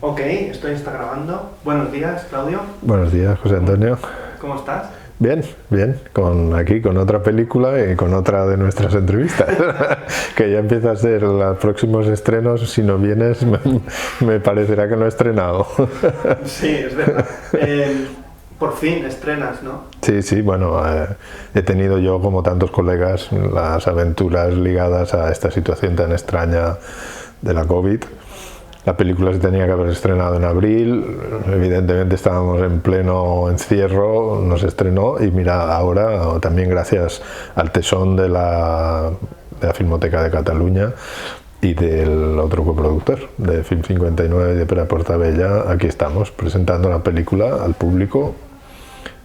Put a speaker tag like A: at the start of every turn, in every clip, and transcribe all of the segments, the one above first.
A: Ok, esto ya está grabando. Buenos días, Claudio.
B: Buenos días, José Antonio.
A: ¿Cómo estás?
B: Bien, bien, con otra película y con otra de nuestras entrevistas, que ya empieza a ser los próximos estrenos. Si no vienes, me parecerá que no he estrenado.
A: Sí, es verdad. Por fin estrenas, ¿no?
B: Sí, bueno, he tenido yo, como tantos colegas, las aventuras ligadas a esta situación tan extraña de la COVID. La película se tenía que haber estrenado en abril, evidentemente estábamos en pleno encierro, no se estrenó y mira, ahora también gracias al tesón de la Filmoteca de Cataluña y del otro coproductor, de Film 59 y de Pere Portabella, aquí estamos presentando la película al público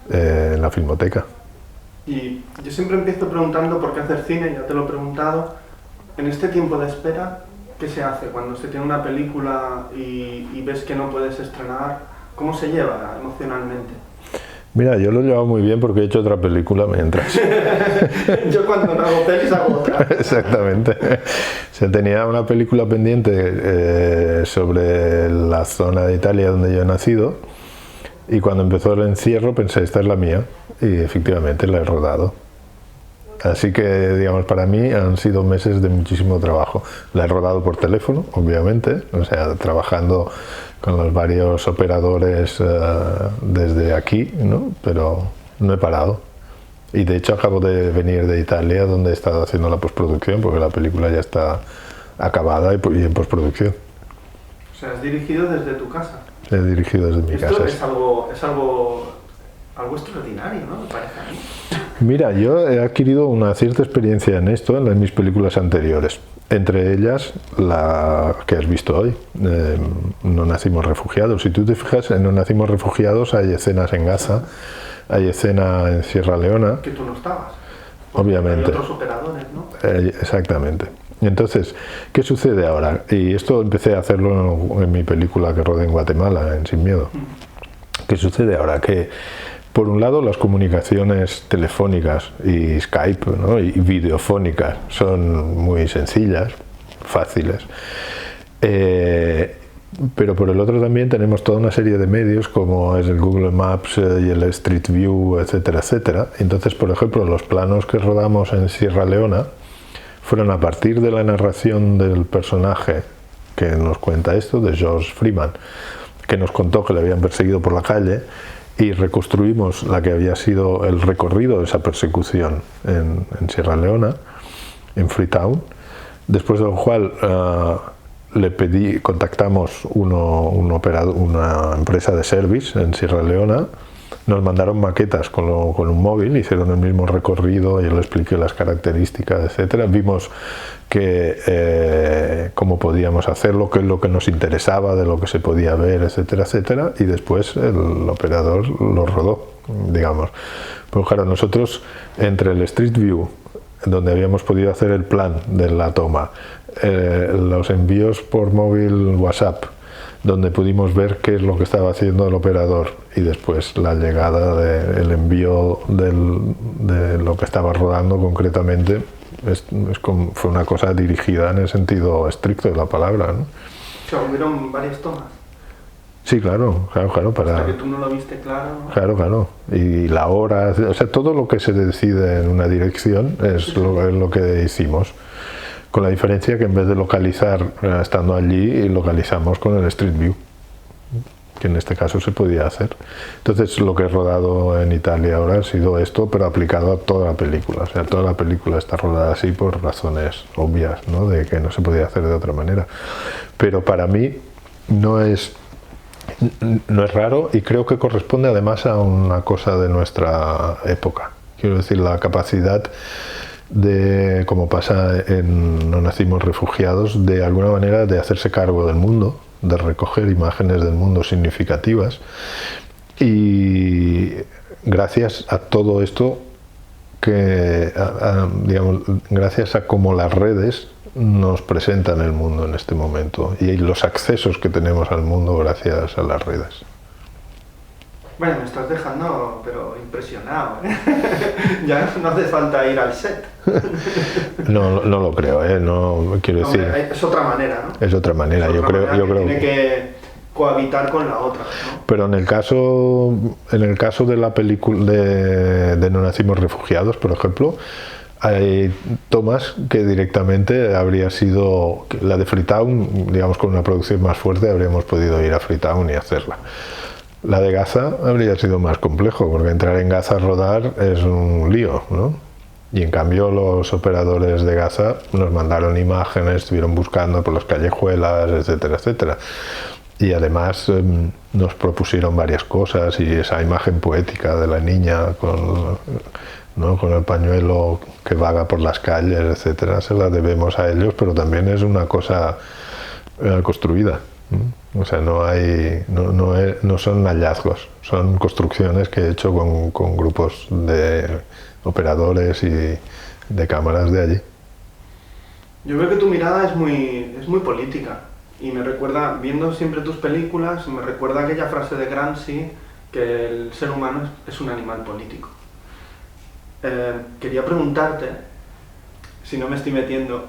B: en la Filmoteca.
A: Y yo siempre empiezo preguntando por qué hacer cine, ya te lo he preguntado. En este tiempo de espera, ¿qué se hace cuando se tiene una película y ves que no puedes estrenar? ¿Cómo se lleva emocionalmente?
B: Mira, yo lo he llevado muy bien porque he hecho otra película mientras.
A: Yo cuando no hago pelis hago otra.
B: Exactamente. Se tenía una película pendiente sobre la zona de Italia donde yo he nacido y cuando empezó el encierro pensé, esta es la mía, y efectivamente la he rodado. Así que, digamos, para mí han sido meses de muchísimo trabajo. La he rodado por teléfono, obviamente, o sea, trabajando con los varios operadores desde aquí, ¿no? Pero no he parado. Y de hecho acabo de venir de Italia, donde he estado haciendo la postproducción, porque la película ya está acabada y en postproducción.
A: O sea, has dirigido desde tu casa.
B: He dirigido desde mi casa.
A: Esto es algo extraordinario, ¿no? Me parece a mí.
B: Mira, yo he adquirido una cierta experiencia en esto en mis películas anteriores, entre ellas la que has visto hoy, No nacimos refugiados. Si tú te fijas, en No nacimos refugiados hay escenas en Gaza, hay escena en Sierra Leona.
A: Que tú no estabas.
B: Obviamente.
A: Hay otros operadores, ¿no?
B: Exactamente. Entonces, ¿qué sucede ahora? Y esto empecé a hacerlo en mi película que rodé en Guatemala, en Sin Miedo. ¿Qué sucede ahora? Que por un lado, las comunicaciones telefónicas y Skype, ¿no? y videofónicas son muy sencillas, fáciles, pero por el otro también tenemos toda una serie de medios como es el Google Maps y el Street View, etcétera, etcétera. Entonces, por ejemplo, los planos que rodamos en Sierra Leona fueron a partir de la narración del personaje que nos cuenta esto, de George Freeman, que nos contó que le habían perseguido por la calle, y reconstruimos la que había sido el recorrido de esa persecución en Sierra Leona, en Freetown, después de lo cual contactamos una empresa de service en Sierra Leona, nos mandaron maquetas con un móvil, hicieron el mismo recorrido, yo le expliqué las características, etcétera. Vimos cómo podíamos hacerlo, qué es lo que nos interesaba, de lo que se podía ver, etcétera, etcétera, y después el operador lo rodó, digamos. Pues claro, nosotros entre el Street View, donde habíamos podido hacer el plan de la toma, los envíos por móvil WhatsApp, donde pudimos ver qué es lo que estaba haciendo el operador, y después la llegada del envío de lo que estaba rodando concretamente, fue una cosa dirigida en el sentido estricto de la palabra, ¿no?
A: O sea, hubieron varias tomas.
B: Sí, claro, para...
A: Hasta que tú no lo viste claro, ¿no?
B: Claro, y la hora, o sea, todo lo que se decide en una dirección es lo que hicimos. Con la diferencia que en vez de localizar estando allí, localizamos con el Street View, que en este caso se podía hacer. Entonces lo que he rodado en Italia ahora ha sido esto, pero aplicado a toda la película. O sea, toda la película está rodada así por razones obvias, ¿no? De que no se podía hacer de otra manera. Pero para mí no es raro, y creo que corresponde además a una cosa de nuestra época. Quiero decir, la capacidad de, como pasa en No nacimos refugiados, de alguna manera de hacerse cargo del mundo, de recoger imágenes del mundo significativas, y gracias a todo esto, digamos, gracias a cómo las redes nos presentan el mundo en este momento y los accesos que tenemos al mundo gracias a las redes.
A: Bueno, me estás dejando, pero impresionado, ¿eh? Ya no hace falta ir al set.
B: No lo creo, ¿eh? No quiero decir.
A: Es otra manera, ¿no?
B: Es otra manera.
A: Es otra
B: yo creo.
A: Tiene que cohabitar con la otra, ¿no?
B: Pero en el caso de la película de No nacimos refugiados, por ejemplo, hay tomas que directamente habría sido la de Freetown, digamos con una producción más fuerte habríamos podido ir a Freetown y hacerla. La de Gaza habría sido más complejo, porque entrar en Gaza a rodar es un lío, ¿no? Y en cambio los operadores de Gaza nos mandaron imágenes, estuvieron buscando por las callejuelas, etcétera, etcétera. Y además nos propusieron varias cosas, y esa imagen poética de la niña con el pañuelo que vaga por las calles, etcétera, se la debemos a ellos, pero también es una cosa construida. O sea, no son hallazgos, son construcciones que he hecho con grupos de operadores y de cámaras de allí.
A: Yo veo que tu mirada es muy política, y me recuerda, viendo siempre tus películas, me recuerda aquella frase de Gramsci, que el ser humano es un animal político. Quería preguntarte, si no me estoy metiendo,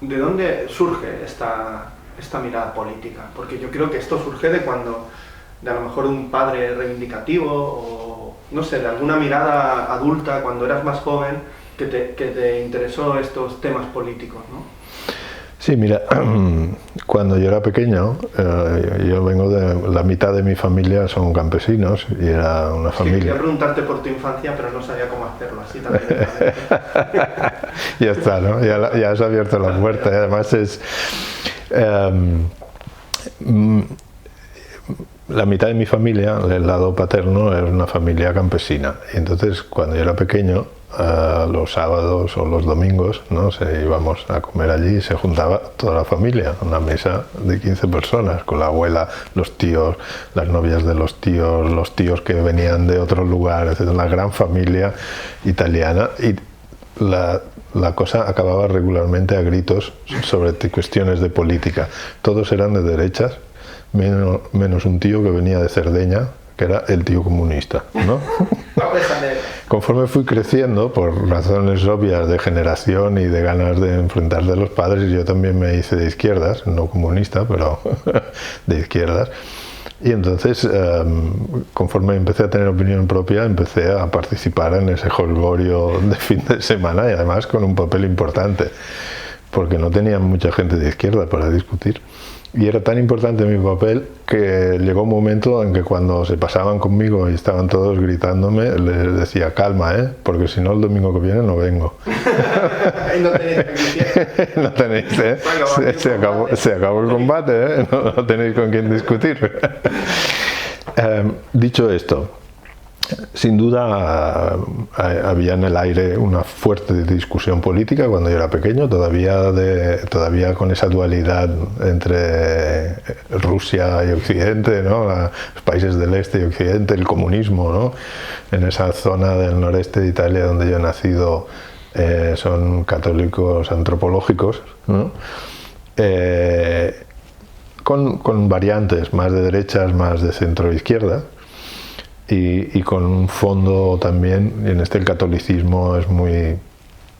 A: ¿de dónde surge esta mirada política? Porque yo creo que esto surge de a lo mejor un padre reivindicativo, o no sé, de alguna mirada adulta cuando eras más joven que te interesó estos temas políticos, ¿no?
B: Sí, mira, cuando yo era pequeño, yo vengo la mitad de mi familia son campesinos, y era una familia...
A: Quería preguntarte por tu infancia, pero no sabía cómo hacerlo, así también.
B: Ya está, ¿no? Ya has abierto la puerta, y además es... la mitad de mi familia, del lado paterno, es una familia campesina, y entonces cuando yo era pequeño, los sábados o los domingos, ¿no? Íbamos a comer allí y se juntaba toda la familia, una mesa de 15 personas, con la abuela, los tíos, las novias de los tíos que venían de otro lugar, etc. Una gran familia italiana, y la cosa acababa regularmente a gritos sobre cuestiones de política. Todos eran de derechas, menos un tío que venía de Cerdeña, que era el tío comunista, ¿no? Conforme fui creciendo, por razones obvias de generación y de ganas de enfrentar de los padres, yo también me hice de izquierdas, no comunista, pero de izquierdas. Y entonces, conforme empecé a tener opinión propia, empecé a participar en ese jolgorio de fin de semana, y además con un papel importante, porque no tenía mucha gente de izquierda para discutir. Y era tan importante mi papel que llegó un momento en que cuando se pasaban conmigo y estaban todos gritándome, les decía: calma, porque si no el domingo que viene no vengo.
A: No tenéis
B: no tenéis, se acabó el combate, no tenéis con quién discutir. Dicho esto, sin duda había en el aire una fuerte discusión política cuando yo era pequeño, todavía con esa dualidad entre Rusia y Occidente, ¿no? Los países del este y Occidente, el comunismo, ¿no? En esa zona del noreste de Italia donde yo he nacido, son católicos antropológicos, ¿no? Con variantes más de derechas, más de centro-izquierda. Y con un fondo también, y en este el catolicismo es muy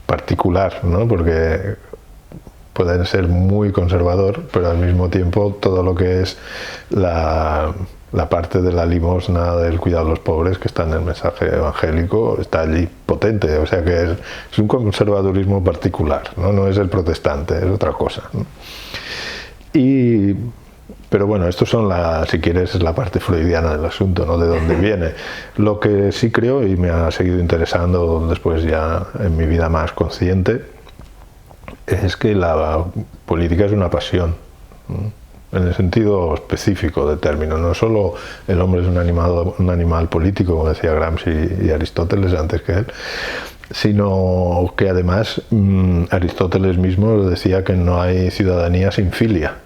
B: particular, ¿no? Porque puede ser muy conservador, pero al mismo tiempo todo lo que es la parte de la limosna, del cuidado de los pobres, que está en el mensaje evangélico, está allí potente. O sea que es un conservadurismo particular, ¿no? No es el protestante, es otra cosa, ¿no? Pero bueno, esto son si quieres, es la parte freudiana del asunto, ¿no? De dónde viene. Lo que sí creo, y me ha seguido interesando después ya en mi vida más consciente, es que la política es una pasión, ¿no? En el sentido específico del término. No solo el hombre es un animal político, como decía Gramsci y Aristóteles antes que él, sino que además Aristóteles mismo decía que no hay ciudadanía sin filia.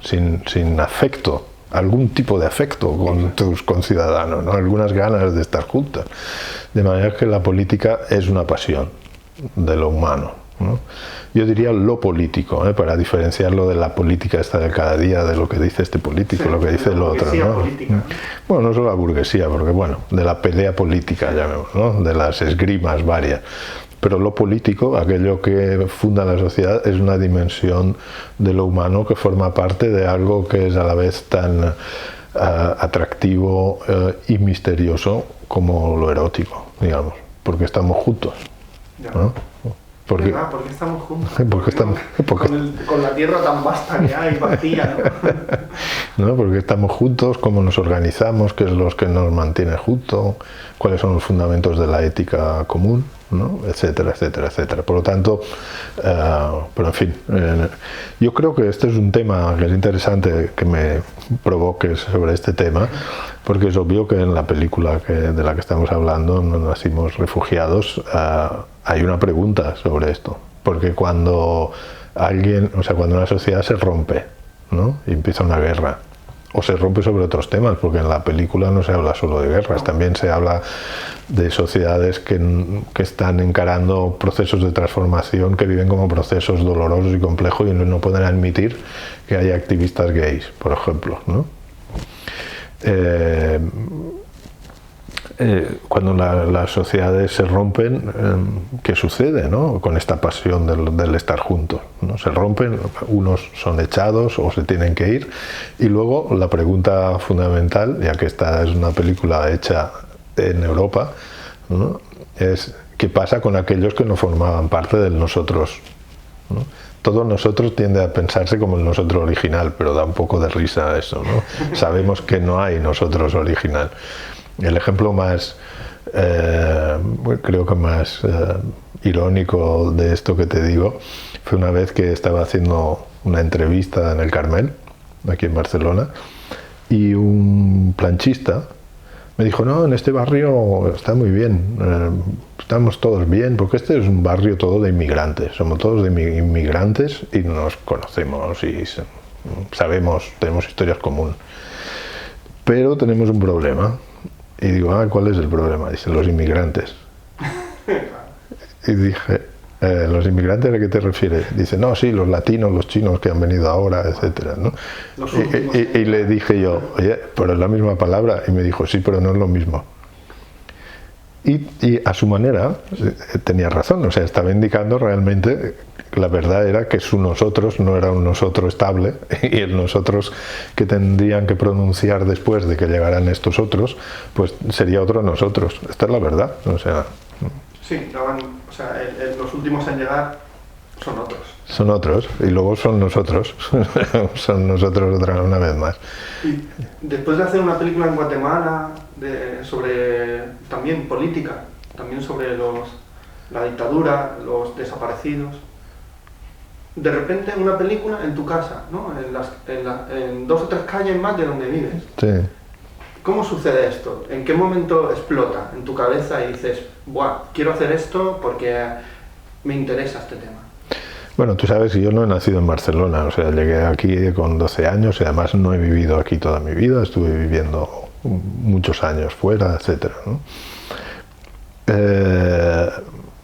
B: Sin afecto, algún tipo de afecto con tus conciudadanos, ¿no? Algunas ganas de estar juntos. De manera que la política es una pasión de lo humano, ¿no? Yo diría lo político, para diferenciarlo de la política esta de cada día, de lo que dice este político, sí, lo que dice el otro, ¿no? Bueno, no solo la burguesía, porque bueno, de la pelea política, llamémoslo, ¿no? De las esgrimas varias. Pero lo político, aquello que funda la sociedad, es una dimensión de lo humano que forma parte de algo que es a la vez tan atractivo y misterioso como lo erótico, digamos, porque estamos juntos, ¿no?
A: ¿Por qué estamos juntos?
B: Porque
A: con la tierra tan vasta que hay, vacía, ¿no?
B: ¿No? Porque estamos juntos, cómo nos organizamos, qué es lo que nos mantiene juntos, cuáles son los fundamentos de la ética común, ¿no? Etcétera, etcétera, etcétera. Por lo tanto, pero en fin, yo creo que este es un tema que es interesante que me provoques sobre este tema, porque es obvio que en la película de la que estamos hablando, No nacimos refugiados, hay una pregunta sobre esto, porque cuando cuando una sociedad se rompe, ¿no? Y empieza una guerra, o se rompe sobre otros temas, porque en la película no se habla solo de guerras, también se habla de sociedades que están encarando procesos de transformación, que viven como procesos dolorosos y complejos y no pueden admitir que haya activistas gays, por ejemplo, ¿no? Cuando las sociedades se rompen, ¿qué sucede, ¿no? Con esta pasión del estar juntos, ¿no? Se rompen, unos son echados o se tienen que ir, y luego la pregunta fundamental, ya que esta es una película hecha en Europa, ¿no? Es ¿qué pasa con aquellos que no formaban parte del nosotros, ¿no? Todo nosotros tiende a pensarse como el nosotros original, pero da un poco de risa eso, ¿no? Sabemos que no hay nosotros original. El ejemplo más, creo que más irónico de esto que te digo, fue una vez que estaba haciendo una entrevista en el Carmel, aquí en Barcelona, y un planchista me dijo, no, en este barrio está muy bien, estamos todos bien, porque este es un barrio todo de inmigrantes, somos todos de inmigrantes y nos conocemos y sabemos, tenemos historias comunes. Pero tenemos un problema. Y digo, ¿cuál es el problema? Dicen, los inmigrantes. Y dije, ¿los inmigrantes a qué te refieres? Dice, no, sí, los latinos, los chinos que han venido ahora, etcétera, ¿no? Y le dije yo, oye, pero es la misma palabra. Y me dijo, sí, pero no es lo mismo. Y a su manera tenía razón, o sea, estaba indicando realmente la verdad era que su nosotros no era un nosotros estable, y el nosotros que tendrían que pronunciar después de que llegaran estos otros, pues sería otro nosotros. Esta es la verdad, o sea.
A: Sí, los últimos en llegar son otros.
B: Son otros, y luego son nosotros, son nosotros una vez más.
A: Y después de hacer una película en Guatemala sobre también política, también sobre la dictadura, los desaparecidos, de repente una película en tu casa, ¿no? En 2 o 3 calles más de donde vives.
B: Sí.
A: ¿Cómo sucede esto? ¿En qué momento explota en tu cabeza y dices, buah, quiero hacer esto porque me interesa este tema?
B: Bueno, tú sabes que yo no he nacido en Barcelona, o sea, llegué aquí con 12 años y además no he vivido aquí toda mi vida, estuve viviendo muchos años fuera, etcétera, ¿no?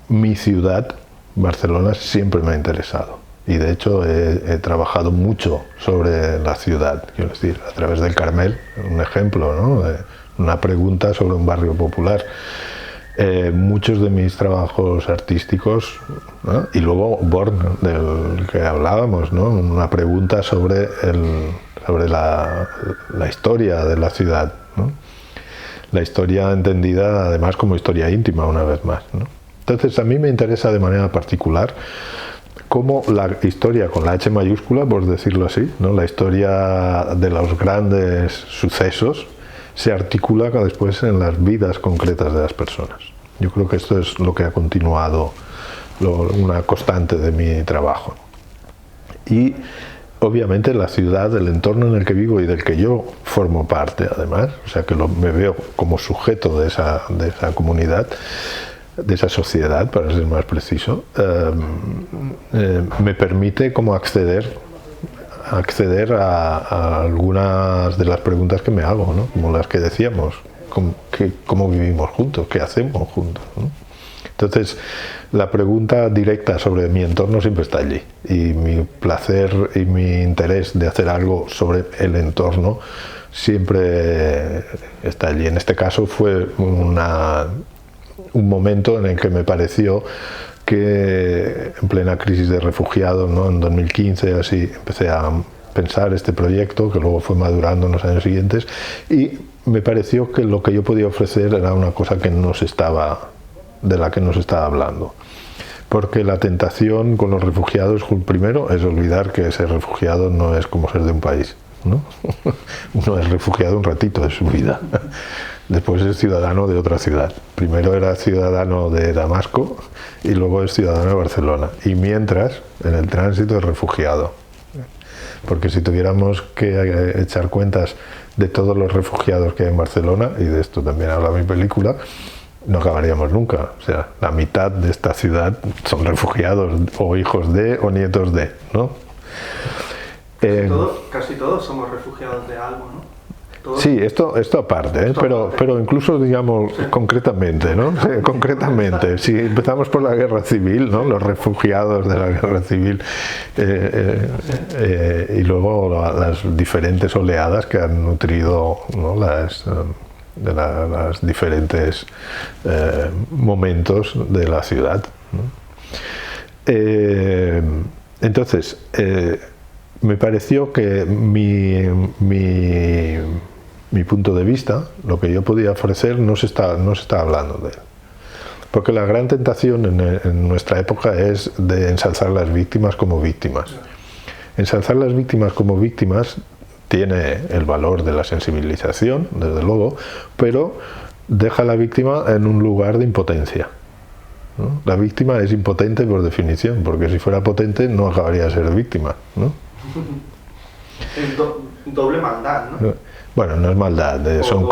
B: Mi ciudad, Barcelona, siempre me ha interesado. Y de hecho he trabajado mucho sobre la ciudad, quiero decir, a través del Carmel, un ejemplo, ¿no? De una pregunta sobre un barrio popular. Muchos de mis trabajos artísticos, ¿no? Y luego Born, del que hablábamos, ¿no? Una pregunta sobre la historia de la ciudad, ¿no? La historia entendida además como historia íntima, una vez más, ¿no? Entonces a mí me interesa de manera particular cómo la historia con la H mayúscula, por decirlo así, ¿no? La historia de los grandes sucesos se articula después en las vidas concretas de las personas. Yo creo que esto es lo que ha continuado, una constante de mi trabajo. Y obviamente la ciudad, el entorno en el que vivo y del que yo formo parte además, o sea que me veo como sujeto de esa comunidad, de esa sociedad, para ser más preciso, me permite como acceder a algunas de las preguntas que me hago, ¿no? Como las que decíamos, cómo vivimos juntos, qué hacemos juntos, ¿no? Entonces, la pregunta directa sobre mi entorno siempre está allí, y mi placer y mi interés de hacer algo sobre el entorno siempre está allí. En este caso fue un momento en el que me pareció que en plena crisis de refugiados, ¿no? En 2015 así empecé a pensar este proyecto que luego fue madurando en los años siguientes y me pareció que lo que yo podía ofrecer era una cosa que de la que no se estaba hablando. Porque la tentación con los refugiados, primero, es olvidar que ser refugiado no es como ser de un país, ¿no? Uno es refugiado un ratito de su vida. Después es ciudadano de otra ciudad. Primero era ciudadano de Damasco y luego es ciudadano de Barcelona. Y mientras, en el tránsito, es refugiado. Porque si tuviéramos que echar cuentas de todos los refugiados que hay en Barcelona, y de esto también habla mi película, no acabaríamos nunca. O sea, la mitad de esta ciudad son refugiados o hijos de o nietos de, ¿no?
A: Casi todos somos refugiados de algo, ¿no? ¿Todos?
B: Sí, esto aparte, pero incluso, digamos, sí. Concretamente, ¿no? Sí, concretamente, si empezamos por la guerra civil, ¿no? Los refugiados de la guerra civil y luego las diferentes oleadas que han nutrido, ¿no? Los diferentes momentos de la ciudad, ¿no? Entonces, me pareció que mi punto de vista, lo que yo podía ofrecer, no se está hablando de él. Porque la gran tentación en nuestra época es de ensalzar las víctimas como víctimas. Ensalzar las víctimas como víctimas tiene el valor de la sensibilización, desde luego, pero deja a la víctima en un lugar de impotencia, ¿no? La víctima es impotente por definición, porque si fuera potente no acabaría de ser víctima, ¿no?
A: Es doble maldad, ¿no?
B: Bueno, no es maldad, son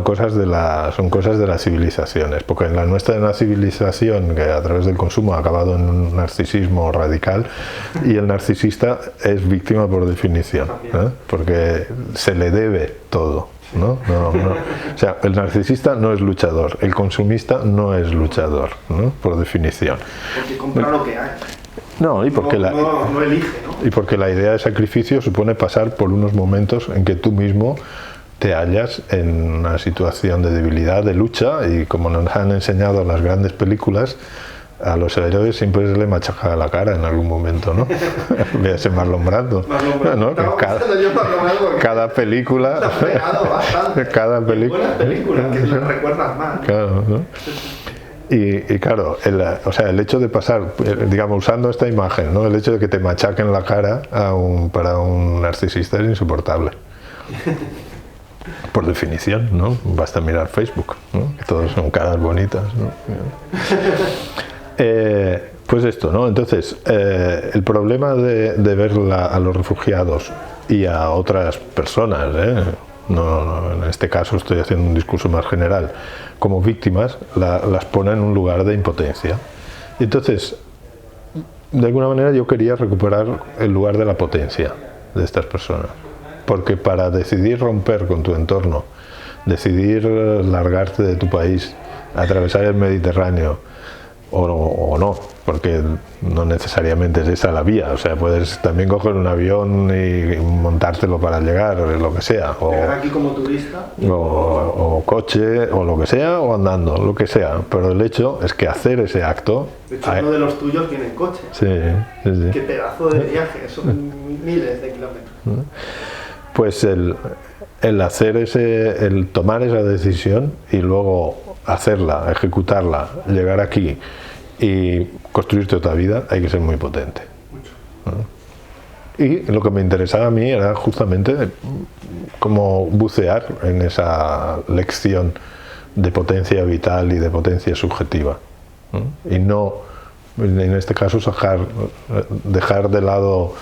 B: cosas de las civilizaciones, porque en la nuestra una civilización que a través del consumo ha acabado en un narcisismo radical, y el narcisista es víctima por definición, ¿eh? Porque se le debe todo, ¿no? O sea, el narcisista no es luchador, el consumista no es luchador, ¿no? Por definición.
A: Porque compra lo que hay.
B: No, y porque
A: no elige, ¿no?
B: Y porque la idea de sacrificio supone pasar por unos momentos en que tú mismo te hallas en una situación de debilidad, de lucha, y como nos han enseñado las grandes películas, a los héroes siempre se le machaca la cara en algún momento, ¿no? Véase Marlon Brando, ¿no? Cada película... Cada película...
A: Buenas películas, que las recuerdas más, ¿no?
B: Claro, ¿no? Y claro, el hecho de pasar, digamos, usando esta imagen, ¿no? El hecho de que te machaquen la cara para un narcisista es insoportable. Por definición, ¿no? Basta mirar Facebook, ¿no? Que todos son caras bonitas, ¿no? Pues esto, ¿no? Entonces, el problema de ver a los refugiados y a otras personas, no, en este caso estoy haciendo un discurso más general, como víctimas, las pone en un lugar de impotencia. Y entonces, de alguna manera yo quería recuperar el lugar de la potencia de estas personas. Porque para decidir romper con tu entorno, decidir largarte de tu país, atravesar el Mediterráneo, o no, porque no necesariamente es esa la vía, o sea, puedes también coger un avión y montártelo para llegar, o lo que sea, o
A: llegar aquí como turista,
B: o coche, o lo que sea, o andando, lo que sea, pero el hecho es que hacer ese acto...
A: De hecho, uno de los tuyos tiene coche.
B: Sí.
A: Qué pedazo de viaje, son miles de kilómetros.
B: Pues el hacer el tomar esa decisión y luego hacerla, ejecutarla, llegar aquí y construirte otra vida, hay que ser muy potente. Y lo que me interesaba a mí era justamente como bucear en esa lección de potencia vital y de potencia subjetiva, y no, en este caso, dejar de lado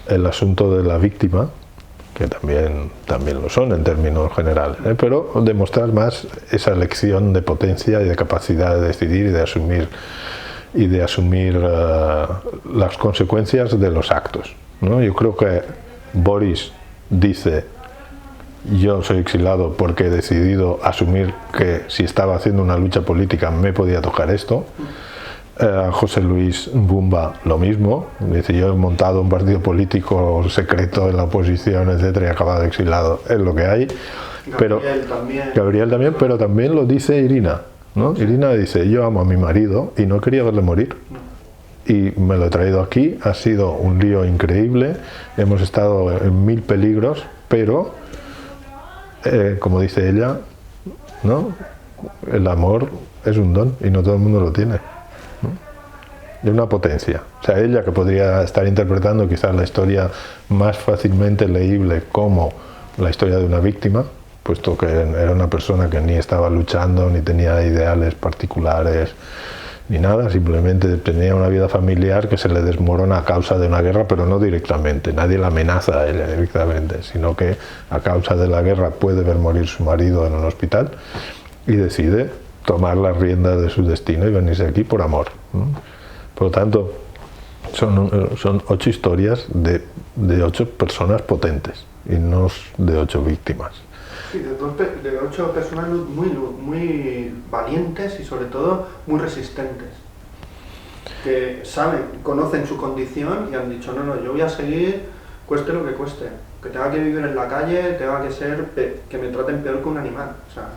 B: el asunto de la víctima, que también lo son en términos generales, pero demostrar más esa lección de potencia y de capacidad de decidir y de asumir las consecuencias de los actos, ¿no? Yo creo que Boris dice: yo soy exilado porque he decidido asumir que si estaba haciendo una lucha política me podía tocar esto. José Luis Bumba lo mismo, dice: yo he montado un partido político secreto en la oposición, etcétera, y he acabado exilado, es lo que hay. Gabriel también, pero también lo dice Irina, ¿no? Irina dice, yo amo a mi marido y no quería verle morir. Y me lo he traído aquí, ha sido un lío increíble, hemos estado en 1000 peligros, pero, como dice ella, ¿no? El amor es un don y no todo el mundo lo tiene, ¿no? Es una potencia. O sea, ella, que podría estar interpretando quizás la historia más fácilmente leíble como la historia de una víctima, puesto que era una persona que ni estaba luchando, ni tenía ideales particulares, ni nada, simplemente tenía una vida familiar que se le desmorona a causa de una guerra, pero no directamente, nadie la amenaza a ella directamente, sino que a causa de la guerra puede ver morir su marido en un hospital y decide tomar las riendas de su destino y venirse aquí por amor, ¿no? Por lo tanto, son 8 historias de 8 personas potentes y no de 8 víctimas.
A: Sí, de 8 personas muy valientes y sobre todo muy resistentes, que saben, conocen su condición y han dicho, no, yo voy a seguir cueste lo que cueste, que tenga que vivir en la calle, tenga que ser, que me traten peor que un animal, o sea,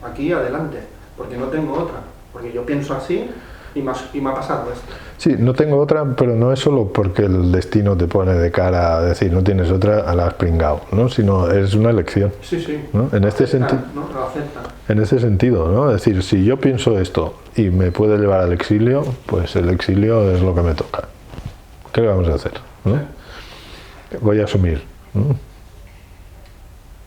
A: aquí adelante, porque no tengo otra, porque yo pienso así y me ha pasado esto.
B: Sí, no tengo otra, pero no es solo porque el destino te pone de cara a decir no tienes otra, a la has pringado, ¿no? Sino es una elección.
A: Sí, sí.
B: ¿No? En este sentido,
A: ¿no? Lo aceptan.
B: En ese sentido, ¿no? Es decir, si yo pienso esto y me puede llevar al exilio, pues el exilio es lo que me toca. ¿Qué le vamos a hacer? ¿No? Sí. Voy a asumir, ¿no?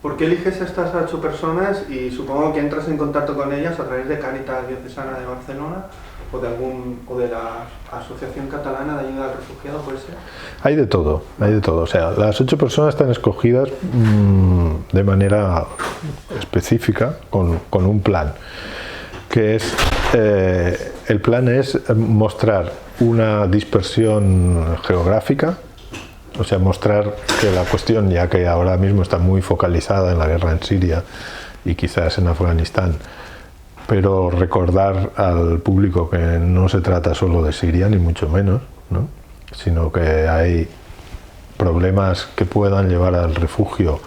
A: ¿Por qué eliges a estas 8 personas y supongo que entras en contacto con ellas a través de Càritas Diocesana de Barcelona o de la Asociación Catalana de Ayuda al Refugiado, puede ser?
B: Hay de todo, hay de todo. O sea, las 8 personas están escogidas de manera específica con un plan, que es, el plan es mostrar una dispersión geográfica, o sea, mostrar que la cuestión, ya que ahora mismo está muy focalizada en la guerra en Siria y quizás en Afganistán, pero recordar al público que no se trata solo de Siria, ni mucho menos, ¿no? Sino que hay problemas que puedan llevar al refugio,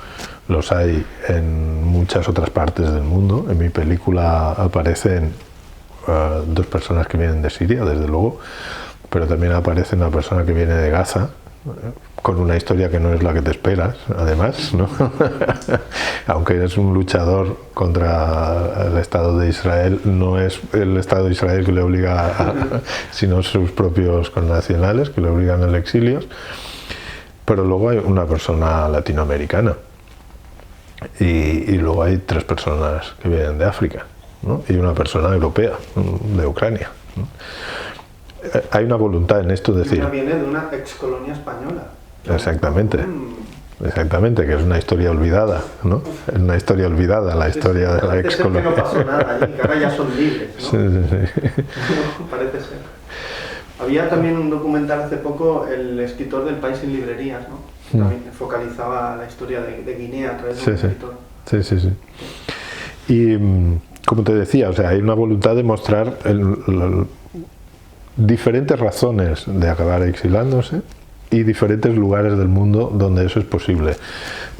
B: los hay en muchas otras partes del mundo. En mi película aparecen 2 personas que vienen de Siria, desde luego, pero también aparece una persona que viene de Gaza, con una historia que no es la que te esperas, además, ¿no? Aunque es un luchador contra el Estado de Israel, no es el Estado de Israel que le obliga sino sus propios connacionales que le obligan al exilio. Pero luego hay una persona latinoamericana y luego hay 3 personas que vienen de África, ¿no? Y una persona europea, de Ucrania, ¿no? Hay una voluntad en esto de decir...
A: Una viene de una excolonia española.
B: Exactamente, exactamente, que es una historia olvidada, ¿no? Es una historia olvidada, la historia de la excolonia.
A: Que no pasó nada allí, que ahora ya son libres, ¿no?
B: Sí.
A: No, parece ser. Había también un documental hace poco, El escritor del país en librerías, ¿no? Que también focalizaba la historia de Guinea a través de un escritor.
B: Sí. Y como te decía, o sea, hay una voluntad de mostrar diferentes razones de acabar exilándose y diferentes lugares del mundo donde eso es posible,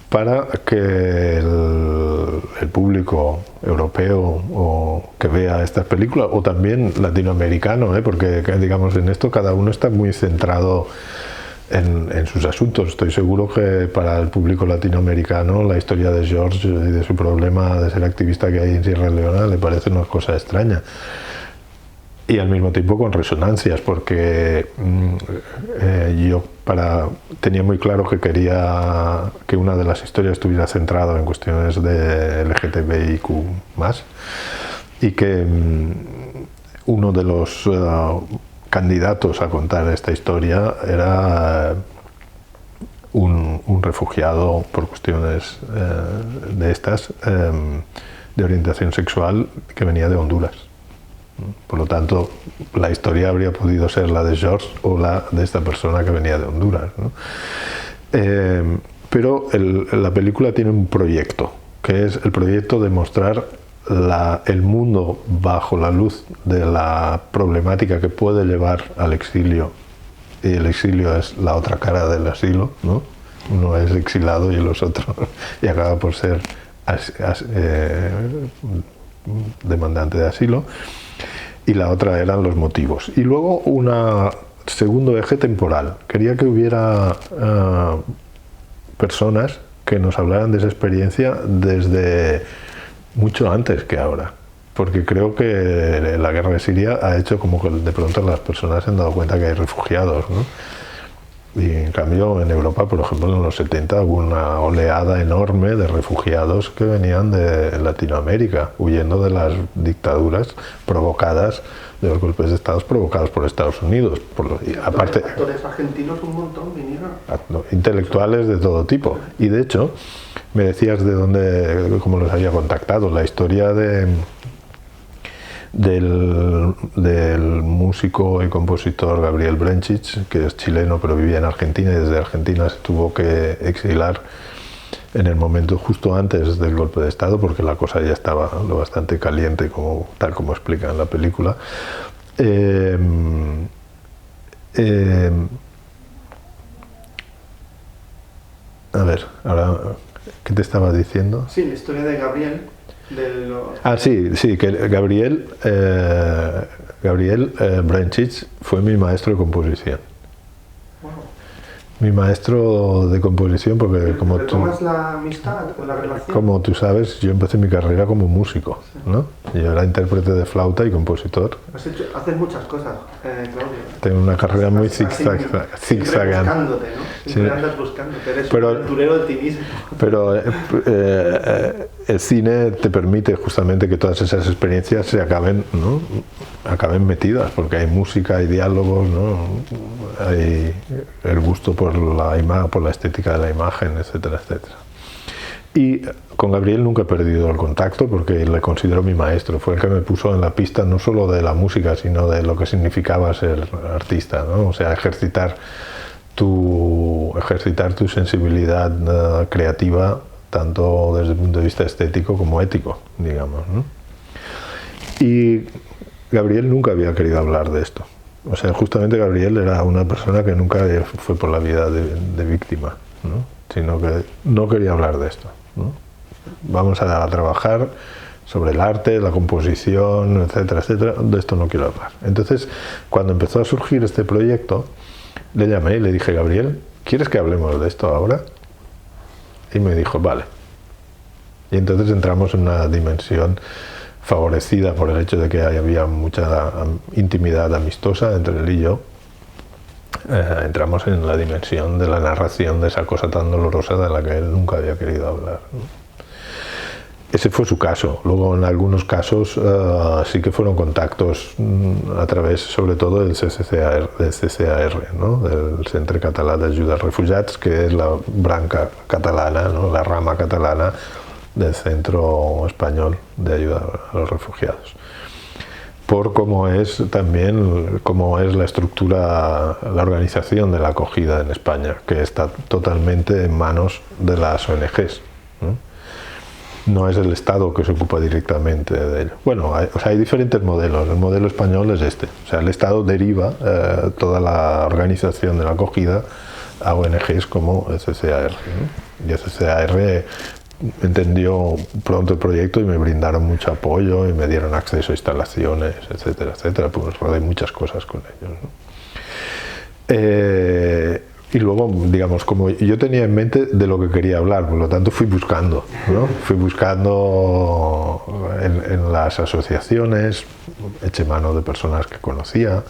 B: para que el público europeo o que vea estas películas, o también latinoamericano, porque digamos en esto cada uno está muy centrado en sus asuntos. Estoy seguro que para el público latinoamericano la historia de George y de su problema de ser activista que hay en Sierra Leona le parece una cosa extraña. Y al mismo tiempo con resonancias, porque yo tenía muy claro que quería que una de las historias estuviera centrada en cuestiones de LGTBIQ+, y que uno de los candidatos a contar esta historia era un refugiado por cuestiones de estas, de orientación sexual, que venía de Honduras. Por lo tanto, la historia habría podido ser la de George o la de esta persona que venía de Honduras, ¿no? Pero la película tiene un proyecto, que es el proyecto de mostrar el mundo bajo la luz de la problemática que puede llevar al exilio, y el exilio es la otra cara del asilo, ¿no? Uno es exilado y los otros y acaba por ser demandante de asilo, y la otra eran los motivos. Y luego un segundo eje temporal. Quería que hubiera personas que nos hablaran de esa experiencia desde mucho antes que ahora, porque creo que la guerra de Siria ha hecho como que de pronto las personas se han dado cuenta que hay refugiados, ¿no? Y en cambio en Europa, por ejemplo, en los 70 hubo una oleada enorme de refugiados que venían de Latinoamérica, huyendo de las dictaduras provocadas, de los golpes de Estado provocados por Estados Unidos.
A: Aparte, actores argentinos un montón vinieron.
B: Intelectuales de todo tipo. Y de hecho, me decías de dónde, cómo los había contactado. La historia del músico y compositor Gabriel Brenchich, que es chileno pero vivía en Argentina, y desde Argentina se tuvo que exilar en el momento justo antes del golpe de Estado, porque la cosa ya estaba lo bastante caliente, tal como explica en la película. A ver, ahora, ¿qué te estaba diciendo?
A: Sí, la historia de Gabriel.
B: Sí, que Gabriel Brenchich fue mi maestro de composición. Mi maestro de composición, porque como tú,
A: la amistad o la relación?
B: Como tú sabes, yo empecé mi carrera como músico, ¿no? Yo era intérprete de flauta y compositor.
A: Haces muchas cosas, Claudio.
B: Tengo una carrera muy zigzagante.
A: Siempre buscándote, ¿no? Siempre andas buscándote, eres un aventurero de ti mismo.
B: Pero el cine te permite justamente que todas esas experiencias se acaben, ¿no? Acaben metidas, porque hay música, hay diálogos, ¿no? Hay el gusto por la estética de la imagen, etcétera, etcétera. Y con Gabriel nunca he perdido el contacto porque le considero mi maestro. Fue el que me puso en la pista no solo de la música, sino de lo que significaba ser artista, ¿no? O sea, ejercitar tu sensibilidad creativa, tanto desde el punto de vista estético como ético, digamos, ¿no? Y Gabriel nunca había querido hablar de esto. O sea, justamente Gabriel era una persona que nunca fue por la vida de víctima, ¿no? Sino que no quería hablar de esto, ¿no? Vamos a trabajar sobre el arte, la composición, etcétera, etcétera. De esto no quiero hablar. Entonces, cuando empezó a surgir este proyecto, le llamé y le dije: Gabriel, ¿quieres que hablemos de esto ahora? Y me dijo: vale. Y entonces entramos en una dimensión favorecida por el hecho de que había mucha intimidad amistosa entre él y yo. Entramos en la dimensión de la narración de esa cosa tan dolorosa de la que él nunca había querido hablar, ¿no? Ese fue su caso. Luego, en algunos casos, sí que fueron contactos a través, sobre todo, del CCAR, ¿no? Del Centre Català d'Ajuda als Refugiats, que es la branca catalana, ¿no? La rama catalana del Centro Español de Ayuda a los Refugiados. Por cómo es la estructura, la organización de la acogida en España, que está totalmente en manos de las ONGs, ¿no? No es el Estado que se ocupa directamente de ello. Bueno, hay diferentes modelos. El modelo español es este. O sea, el Estado deriva toda la organización de la acogida a ONGs como el CCAR, ¿no? Y el CCAR entendió pronto el proyecto y me brindaron mucho apoyo y me dieron acceso a instalaciones, etcétera, etcétera. Pues rodé muchas cosas con ellos, ¿no? Y luego, digamos, como yo tenía en mente de lo que quería hablar, por lo tanto fui buscando, ¿no? Fui buscando en las asociaciones, eché mano de personas que conocía,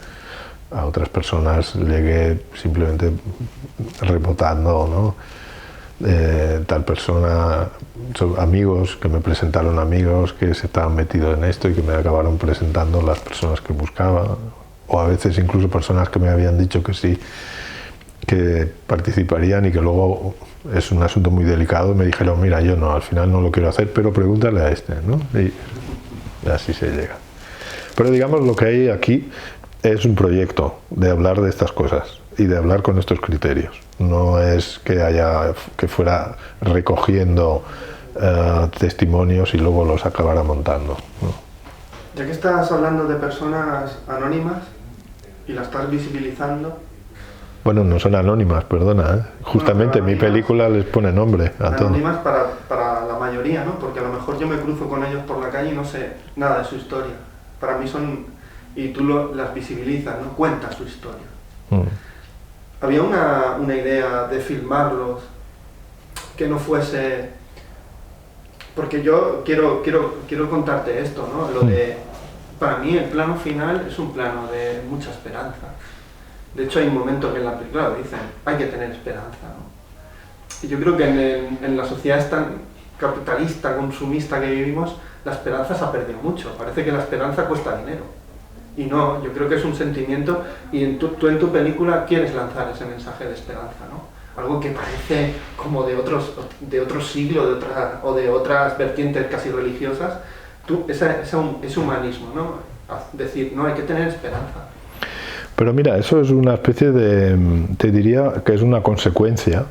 B: a otras personas llegué simplemente rebotando, ¿no? Tal persona, amigos que me presentaron, amigos que se estaban metidos en esto y que me acabaron presentando las personas que buscaba, o a veces incluso personas que me habían dicho que sí, que participarían y que luego es un asunto muy delicado y me dijeron: mira, yo no, al final no lo quiero hacer, pero pregúntale a este, ¿no? Y así se llega. Pero digamos, lo que hay aquí es un proyecto de hablar de estas cosas y de hablar con estos criterios. No es que fuera recogiendo testimonios y luego los acabara montando, ¿no?
A: Ya que estás hablando de personas anónimas y las estás visibilizando.
B: Bueno, no son anónimas, perdona, ¿eh? Justamente mi película les pone nombre a todos.
A: Anónimas para la mayoría mayoría, ¿no? Porque a lo mejor yo me cruzo con ellos por la calle y no sé nada de su historia. Para mí son... y tú las visibilizas, ¿no? Cuentas su historia. Había una idea de filmarlos que no fuese... Porque yo quiero contarte esto, ¿no? Lo de... Para mí el plano final es un plano de mucha esperanza. De hecho hay un momento que en la película lo dicen, hay que tener esperanza, ¿no? Y yo creo que en la sociedad tan capitalista, consumista que vivimos, la esperanza se ha perdido mucho. Parece que la esperanza cuesta dinero. Y no, yo creo que es un sentimiento, y tú en tu película quieres lanzar ese mensaje de esperanza, ¿no? Algo que parece como de otro siglo, o de otras vertientes casi religiosas. Ese humanismo, ¿no? Decir, no, hay que tener esperanza.
B: Pero mira, eso es una especie de, te diría que es una consecuencia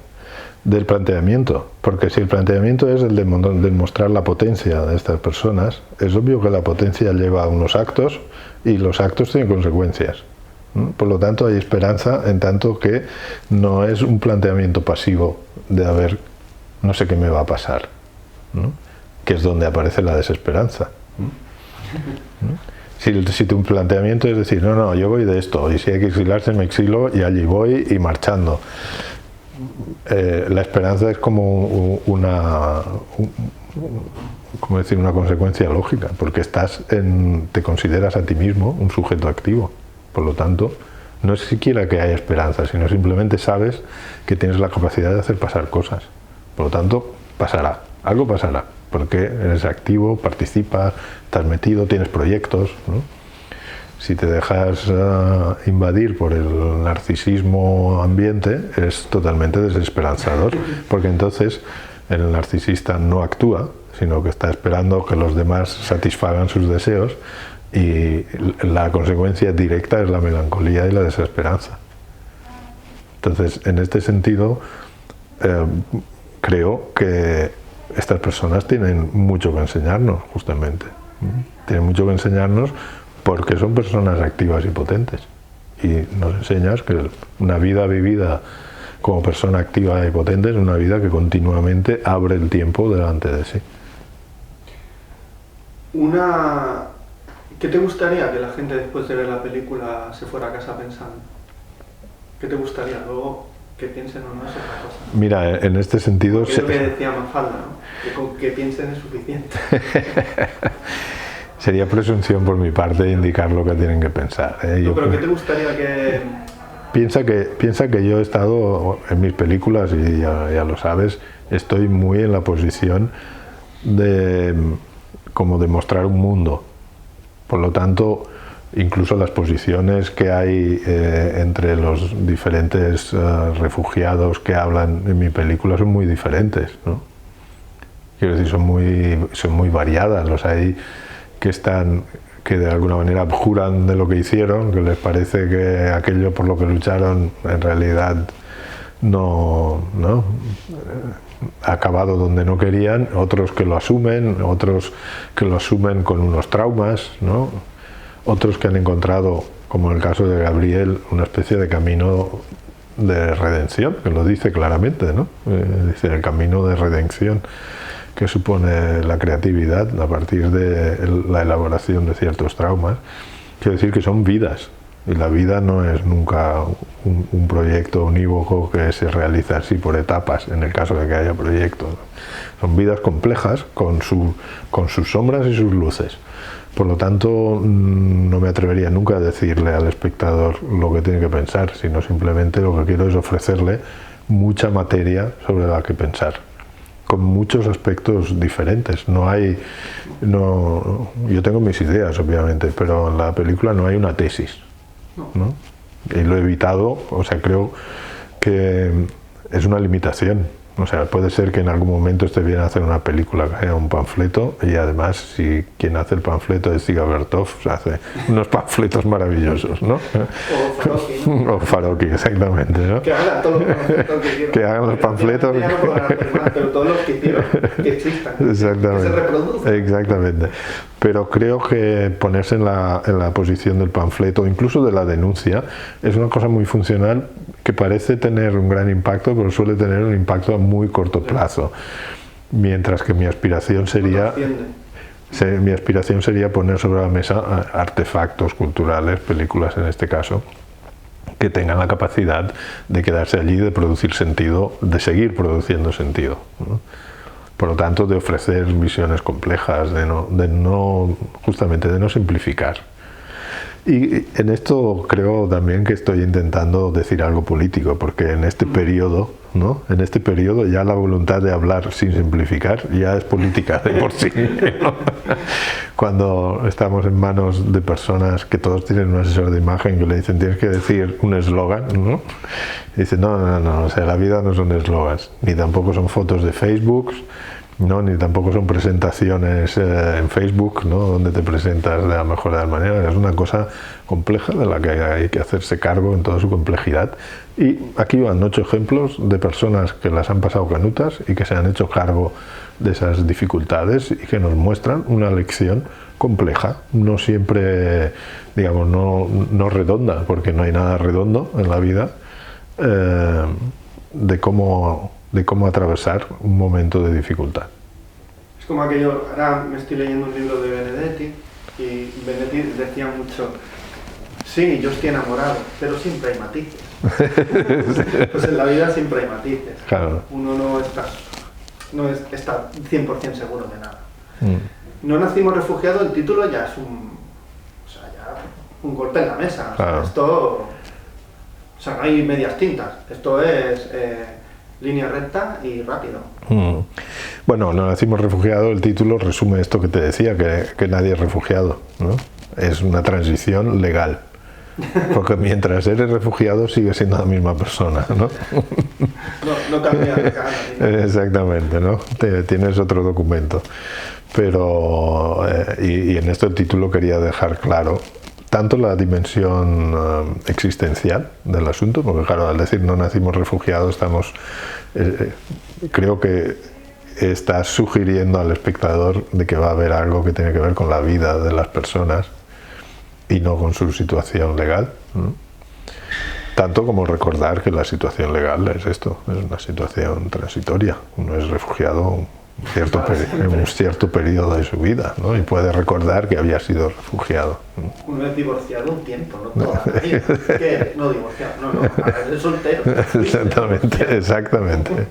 B: del planteamiento, porque si el planteamiento es el de mostrar la potencia de estas personas, es obvio que la potencia lleva a unos actos y los actos tienen consecuencias. Por lo tanto hay esperanza en tanto que no es un planteamiento pasivo de a ver, no sé qué me va a pasar, ¿no? Que es donde aparece la desesperanza. Si tu planteamiento es decir, no, yo voy de esto, y si hay que exilarse me exilo y allí voy y marchando. La esperanza es como una consecuencia lógica, porque te consideras a ti mismo un sujeto activo. Por lo tanto, no es siquiera que haya esperanza, sino simplemente sabes que tienes la capacidad de hacer pasar cosas. Por lo tanto, pasará, algo pasará, porque eres activo, participas, estás metido, tienes proyectos, ¿no? Si te dejas invadir por el narcisismo ambiente, es totalmente desesperanzador, porque entonces el narcisista no actúa, sino que está esperando que los demás satisfagan sus deseos, y la consecuencia directa es la melancolía y la desesperanza. Entonces, en este sentido, creo que estas personas tienen mucho que enseñarnos, justamente. Tienen mucho que enseñarnos porque son personas activas y potentes. Y nos enseñas que una vida vivida como persona activa y potente es una vida que continuamente abre el tiempo delante de sí.
A: ¿Qué te gustaría que la gente después de ver la película se fuera a casa pensando? ¿Qué te gustaría? Luego que piensen o no es otra cosa.
B: Mira, en este sentido...
A: Es lo que decía Mafalda, ¿no? Que con que piensen es suficiente.
B: Sería presunción por mi parte indicar lo que tienen que pensar.
A: No, pero ¿qué te gustaría que...?
B: Piensa que yo he estado en mis películas, y ya lo sabes, estoy muy en la posición de como de mostrar un mundo. Por lo tanto, incluso las posiciones que hay entre los diferentes refugiados que hablan en mi película son muy diferentes, ¿no? Quiero decir, son muy variadas. Los hay que de alguna manera abjuran de lo que hicieron, que les parece que aquello por lo que lucharon en realidad no ha acabado donde no querían, otros que lo asumen, otros que lo asumen con unos traumas, ¿no? Otros que han encontrado, como en el caso de Gabriel, una especie de camino de redención, que lo dice claramente, ¿no? Dice el camino de redención que supone la creatividad a partir de la elaboración de ciertos traumas. Quiero decir que son vidas, y la vida no es nunca un proyecto unívoco que se realiza así por etapas, en el caso de que haya proyectos. Son vidas complejas con sus sombras y sus luces. Por lo tanto, no me atrevería nunca a decirle al espectador lo que tiene que pensar, sino simplemente lo que quiero es ofrecerle mucha materia sobre la que pensar, con muchos aspectos diferentes. Yo tengo mis ideas, obviamente, pero en la película no hay una tesis, ¿no? Y lo he evitado, o sea, creo que es una limitación. O sea, puede ser que en algún momento esté bien hacer una película que sea un panfleto, y además, si quien hace el panfleto es Dziga Vertov, hace unos panfletos maravillosos, ¿no?
A: O Farocki, ¿no?
B: O Farocki, exactamente, ¿no?
A: Que hagan todos los panfletos que quieran.
B: Que hagan los panfletos.
A: Ya no podrán hacer más, pero todos los que hicieron, que existan.
B: Exactamente.
A: Que se reproduzcan.
B: Exactamente. Pero creo que ponerse en la posición del panfleto, incluso de la denuncia, es una cosa muy funcional, que parece tener un gran impacto, pero suele tener un impacto a muy corto plazo. Mientras que mi aspiración sería poner sobre la mesa artefactos culturales, películas en este caso, que tengan la capacidad de quedarse allí, de producir sentido, de seguir produciendo sentido, ¿no? Por lo tanto, de ofrecer visiones complejas, justamente de no simplificar. Y en esto creo también que estoy intentando decir algo político, porque en este periodo, ¿no? En este periodo ya la voluntad de hablar sin simplificar ya es política de por sí, ¿no? Cuando estamos en manos de personas que todos tienen un asesor de imagen que le dicen tienes que decir un eslogan, ¿no? Y dicen no, o sea, la vida no son eslogans, ni tampoco son fotos de Facebook, ¿no? Ni tampoco son presentaciones en Facebook, ¿no? Donde te presentas de la mejor de las maneras. Es una cosa compleja de la que hay que hacerse cargo en toda su complejidad. Y aquí van 8 ejemplos de personas que las han pasado canutas y que se han hecho cargo de esas dificultades y que nos muestran una lección compleja, no siempre, digamos, no redonda, porque no hay nada redondo en la vida, de cómo atravesar un momento de dificultad.
A: Es como aquello, ahora me estoy leyendo un libro de Benedetti y Benedetti decía mucho, sí, yo estoy enamorado, pero siempre hay matices. Pues en la vida siempre hay matices.
B: Claro.
A: Uno no está 100% seguro de nada. No nacimos refugiados, el título ya es un golpe en la mesa. O sea,
B: claro.
A: Esto, no hay medias tintas. Esto es línea recta y rápido.
B: Bueno, no nacimos refugiados, el título resume esto que te decía, que nadie es refugiado, ¿no? Es una transición legal, porque mientras eres refugiado sigues siendo la misma persona, ¿no?
A: No cambia de cara.
B: Exactamente, ¿no? Tienes otro documento. Pero, y en este título quería dejar claro tanto la dimensión existencial del asunto, porque claro, al decir no nacimos refugiados, creo que estás sugiriendo al espectador de que va a haber algo que tiene que ver con la vida de las personas y no con su situación legal, ¿no? Tanto como recordar que la situación legal es esto, es una situación transitoria. Uno es refugiado en un cierto periodo de su vida, ¿no? Y puede recordar que había sido refugiado.
A: Uno es divorciado un tiempo, no toda la vida. ¿Qué? No divorciado, no, es soltero.
B: Exactamente.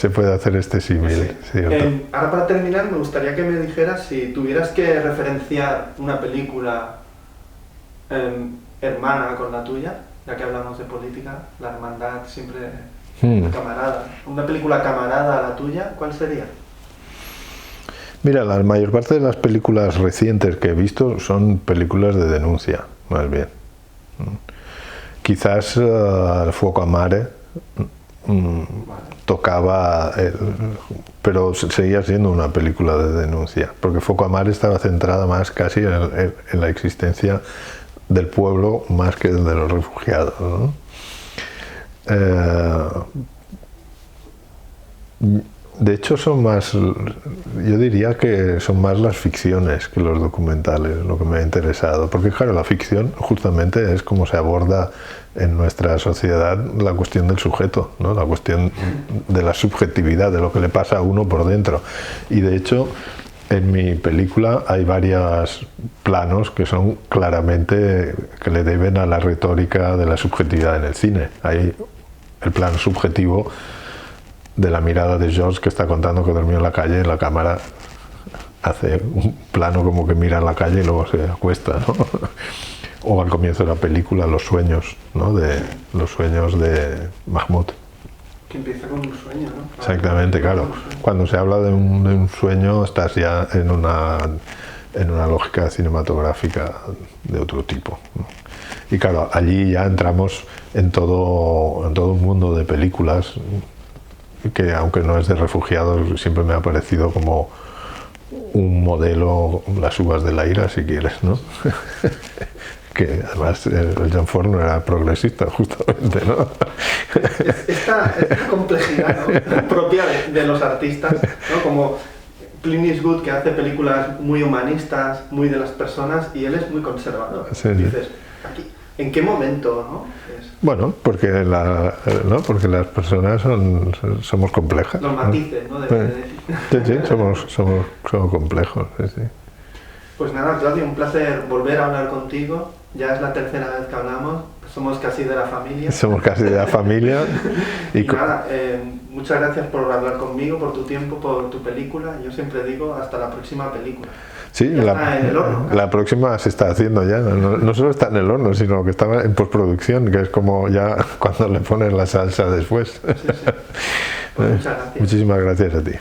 B: Se puede hacer este símil.
A: Sí. Ahora para terminar me gustaría que me dijeras si tuvieras que referenciar una película hermana con la tuya, ya que hablamos de política, la hermandad siempre... Camarada. Una película camarada a la tuya, ¿cuál sería?
B: Mira, la mayor parte de las películas recientes que he visto son películas de denuncia, más bien. Quizás Fuoco a Mare tocaba, pero seguía siendo una película de denuncia, porque Fuoco a Mare estaba centrada más casi en la existencia del pueblo más que de los refugiados, ¿no? De hecho yo diría que son más las ficciones que los documentales lo que me ha interesado, porque claro, la ficción justamente es como se aborda en nuestra sociedad la cuestión del sujeto, ¿no? La cuestión de la subjetividad, de lo que le pasa a uno por dentro, y de hecho en mi película hay varios planos que son claramente que le deben a la retórica de la subjetividad en el cine. Hay el plano subjetivo de la mirada de George, que está contando que durmió en la calle, y la cámara hace un plano como que mira a la calle y luego se acuesta, ¿no? O al comienzo de la película los sueños, ¿no? Los sueños de Mahmoud.
A: Que empieza con un sueño, ¿no?
B: Exactamente, claro. Cuando se habla de un sueño estás ya en una lógica cinematográfica de otro tipo, ¿no? Y claro, allí ya entramos en todo un mundo de películas que, aunque no es de refugiados, siempre me ha parecido como un modelo, las uvas de la ira, si quieres, ¿no? Que además el John Ford no era progresista, justamente, ¿no?
A: Esta complejidad, ¿no? propia de los artistas, ¿no? Como Clint Eastwood, que hace películas muy humanistas, muy de las personas, y él es muy conservador.
B: Sí.
A: Dices, aquí, ¿en qué momento, no?
B: Bueno, porque, ¿no? Porque las personas somos complejas.
A: Los matices, ¿no?
B: Sí, somos complejos. Sí.
A: Pues nada, Claudio, un placer volver a hablar contigo. Ya es la tercera vez que hablamos. Somos casi de la familia.
B: Somos casi de la familia.
A: y nada, muchas gracias por hablar conmigo, por tu tiempo, por tu película. Yo siempre digo, hasta la próxima película.
B: Sí,
A: está en el horno,
B: la próxima se está haciendo ya. No solo está en el horno, sino que está en postproducción, que es como ya cuando le pones la salsa después.
A: Sí. Pues muchas gracias.
B: Muchísimas gracias a ti.